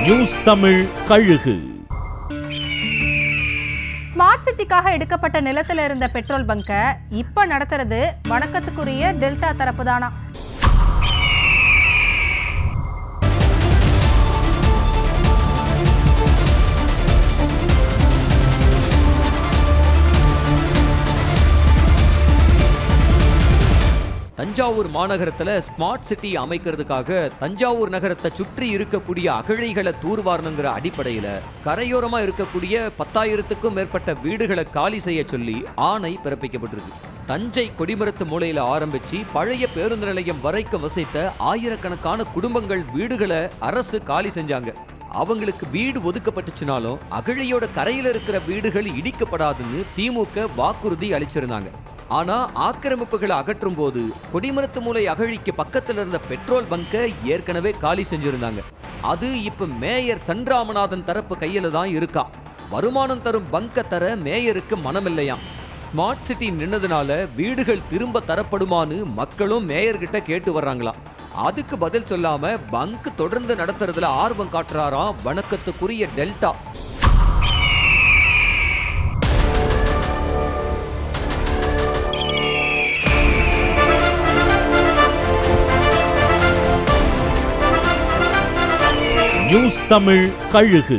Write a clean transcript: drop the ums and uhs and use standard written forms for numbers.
News Tamil கழுகு. Smart சிட்டிக்காக எடுக்கப்பட்ட நிலத்தில் இருந்த பெட்ரோல் பங்கை இப்ப நடத்துறது வணக்கத்துக்குரிய டெல்டா தரப்பு தானா? தஞ்சாவூர் மாநகரத்தில் ஸ்மார்ட் சிட்டி அமைக்கிறதுக்காக தஞ்சாவூர் நகரத்தை சுற்றி இருக்கக்கூடிய அகழிகளை தூர்வாரணுங்கிற அடிப்படையில் கரையோரமாக இருக்கக்கூடிய 10,000க்கும் மேற்பட்ட வீடுகளை காலி செய்ய சொல்லி ஆணை பிறப்பிக்கப்பட்டிருக்கு. தஞ்சை கொடிமரத்து மூலையில் ஆரம்பிச்சு பழைய பேருந்து நிலையம் வரைக்கும் வசித்த ஆயிரக்கணக்கான குடும்பங்கள் வீடுகளை அரசு காலி செஞ்சாங்க. அவங்களுக்கு வீடு ஒதுக்கப்பட்டுச்சுனாலும் அகழியோட கரையில் இருக்கிற வீடுகள் இடிக்கப்படாதுன்னு திமுக வாக்குறுதி அளிச்சிருந்தாங்க. ஆனா ஆக்கிரமிப்புகளை அகற்றும் போது கொடிமரத்து மூலை அகழிக்கு பக்கத்துல இருந்த பெட்ரோல் பங்கை ஏற்கனவே காலி செஞ்சிருந்தாங்க. அது இப்ப மேயர் சன்ராமநாதன் தரப்பு கையில தான் இருக்கா. வருமானம் தரும் பங்க தர மேயருக்கு மனமில்லையாம். ஸ்மார்ட் சிட்டி நின்னதுனால வீடுகள் திரும்ப தரப்படுமான்னு மக்களும் மேயர்கிட்ட கேட்டு வர்றாங்களாம். அதுக்கு பதில் சொல்லாம பங்க் தொடர்ந்து நடத்துறதுல ஆர்வம் காட்டுறாராம் வணக்கத்துக்குரிய டெல்டா. நியூஸ் தமிழ் கழுகு.